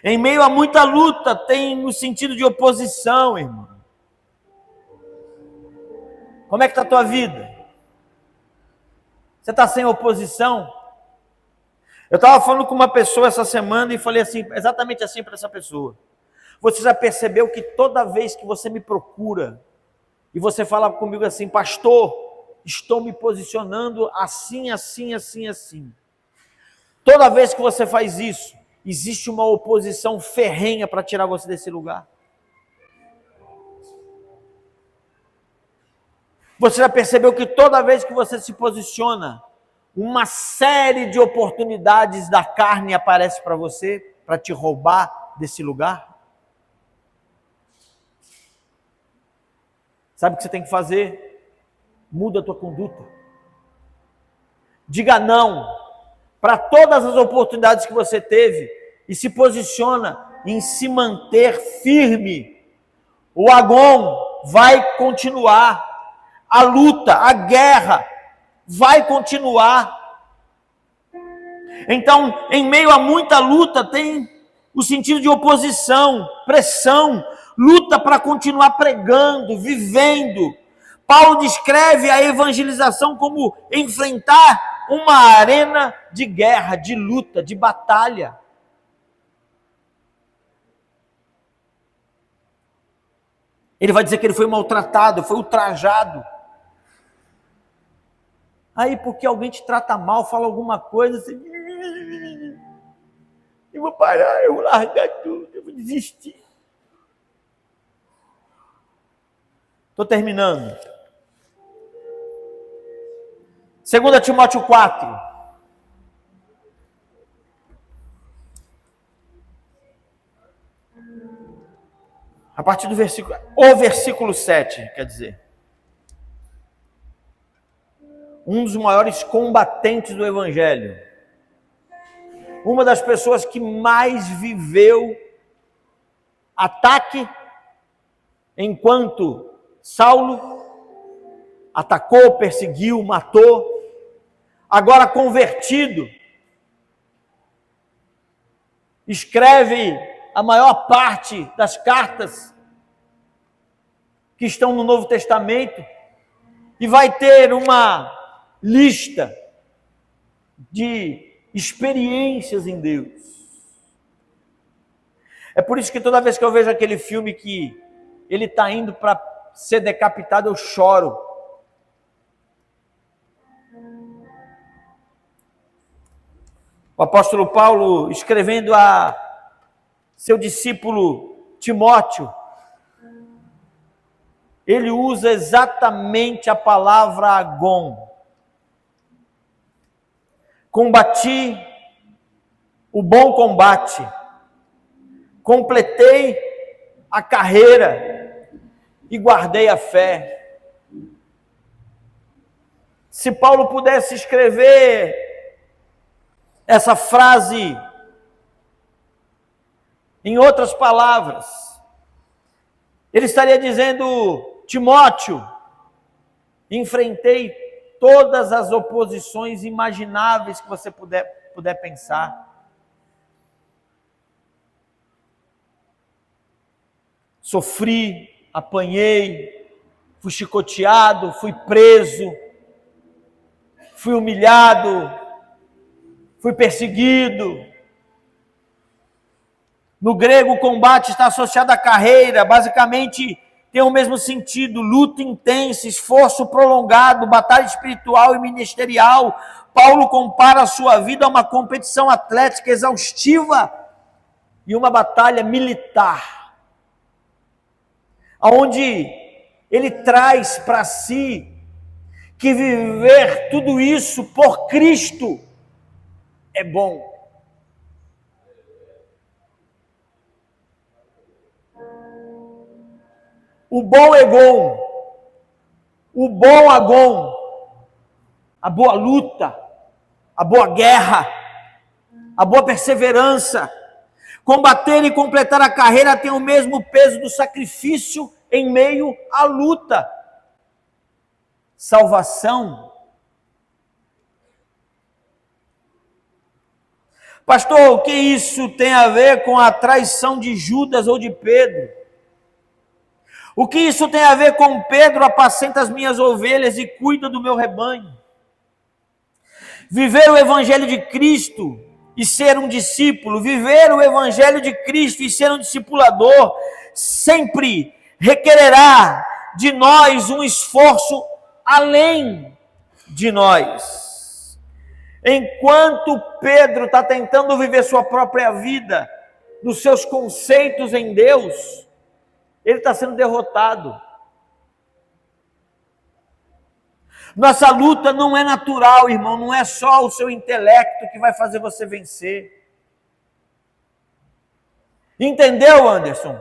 Em meio a muita luta, tem no sentido de oposição, irmão. Como é que está a tua vida? Você está sem oposição? Eu estava falando com uma pessoa essa semana e falei assim, exatamente assim para essa pessoa. Você já percebeu que toda vez que você me procura e você fala comigo assim, pastor, estou me posicionando assim, assim, assim, assim. Toda vez que você faz isso, existe uma oposição ferrenha para tirar você desse lugar. Você já percebeu que toda vez que você se posiciona, uma série de oportunidades da carne aparece para você, para te roubar desse lugar? Sabe o que você tem que fazer? Muda a tua conduta. Diga não para todas as oportunidades que você teve e se posiciona em se manter firme. O Agom vai continuar. A luta, a guerra vai continuar. Então, em meio a muita luta, tem o sentido de oposição, pressão, luta para continuar pregando, vivendo. Paulo descreve a evangelização como enfrentar uma arena de guerra, de luta, de batalha. Ele vai dizer que ele foi maltratado, foi ultrajado. Aí, porque alguém te trata mal, fala alguma coisa, assim, eu vou parar, eu vou largar tudo, eu vou desistir. Estou terminando. 2 Timóteo 4. A partir do versículo 7, quer dizer. Um dos maiores combatentes do Evangelho. Uma das pessoas que mais viveu ataque, enquanto Saulo atacou, perseguiu, matou. Agora convertido, escreve a maior parte das cartas que estão no Novo Testamento e vai ter uma lista de experiências em Deus. É por isso que toda vez que eu vejo aquele filme que ele está indo para ser decapitado, eu choro. O apóstolo Paulo, escrevendo a seu discípulo Timóteo, ele usa exatamente a palavra agon. Combati o bom combate, completei a carreira e guardei a fé. Se Paulo pudesse escrever essa frase em outras palavras, ele estaria dizendo: Timóteo, enfrentei todas as oposições imagináveis que você puder pensar. Sofri, apanhei, fui chicoteado, fui preso, fui humilhado, fui perseguido. No grego, o combate está associado à carreira, basicamente tem o mesmo sentido: luta intensa, esforço prolongado, batalha espiritual e ministerial. Paulo compara a sua vida a uma competição atlética exaustiva e uma batalha militar, onde ele traz para si que viver tudo isso por Cristo é bom. O bom egon, o bom agon, a boa luta, a boa guerra, a boa perseverança, combater e completar a carreira tem o mesmo peso do sacrifício em meio à luta. Salvação. Pastor, o que isso tem a ver com a traição de Judas ou de Pedro? O que isso tem a ver com Pedro? Apacenta as minhas ovelhas e cuida do meu rebanho. Viver o evangelho de Cristo e ser um discípulo, viver o evangelho de Cristo e ser um discipulador, sempre requererá de nós um esforço além de nós. Enquanto Pedro está tentando viver sua própria vida, nos seus conceitos em Deus, ele está sendo derrotado. Nossa luta não é natural, irmão, não é só o seu intelecto que vai fazer você vencer. Entendeu, Anderson?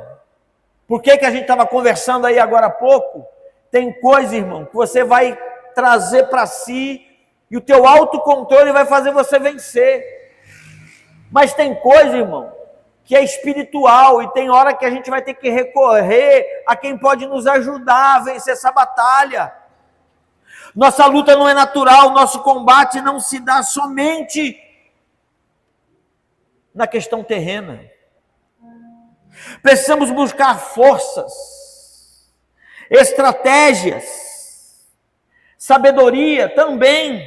Por que a gente estava conversando aí agora há pouco? Tem coisa, irmão, que você vai trazer para si e o teu autocontrole vai fazer você vencer. Mas tem coisa, irmão, que é espiritual, e tem hora que a gente vai ter que recorrer a quem pode nos ajudar a vencer essa batalha. Nossa luta não é natural, nosso combate não se dá somente na questão terrena. Precisamos buscar forças, estratégias, sabedoria também,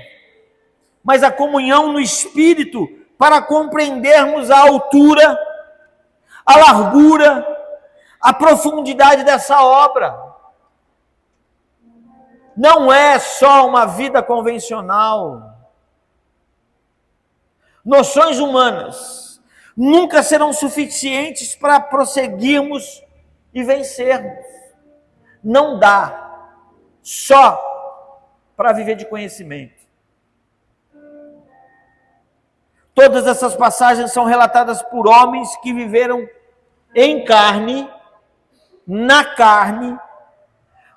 mas a comunhão no Espírito para compreendermos a altura, a largura, a profundidade dessa obra. Não é só uma vida convencional. Noções humanas nunca serão suficientes para prosseguirmos e vencermos. Não dá só para viver de conhecimento. Todas essas passagens são relatadas por homens que viveram em carne, na carne,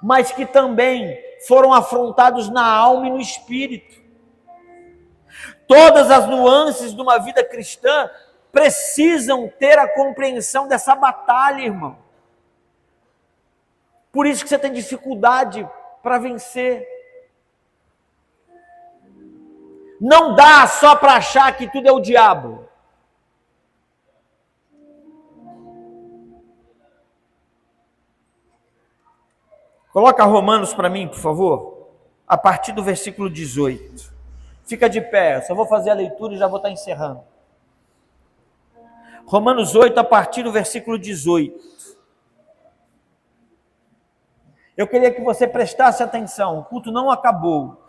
mas que também foram afrontados na alma e no espírito. Todas as nuances de uma vida cristã precisam ter a compreensão dessa batalha, irmão. Por isso que você tem dificuldade para vencer. Não dá só para achar que tudo é o diabo. Coloca Romanos para mim, por favor, a partir do versículo 18. Fica de pé, eu só vou fazer a leitura e já vou estar encerrando. Romanos 8, a partir do versículo 18. Eu queria que você prestasse atenção, o culto não acabou.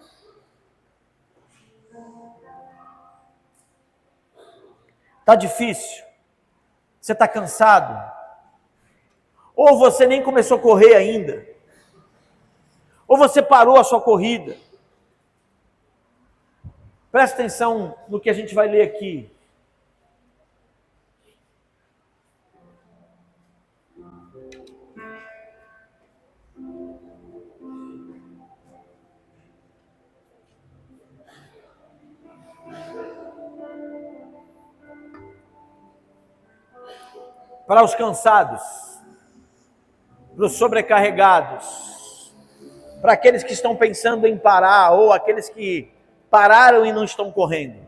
Está difícil? Você está cansado? Ou você nem começou a correr ainda? Ou você parou a sua corrida? Presta atenção no que a gente vai ler aqui. Para os cansados, para os sobrecarregados, para aqueles que estão pensando em parar, ou aqueles que pararam e não estão correndo.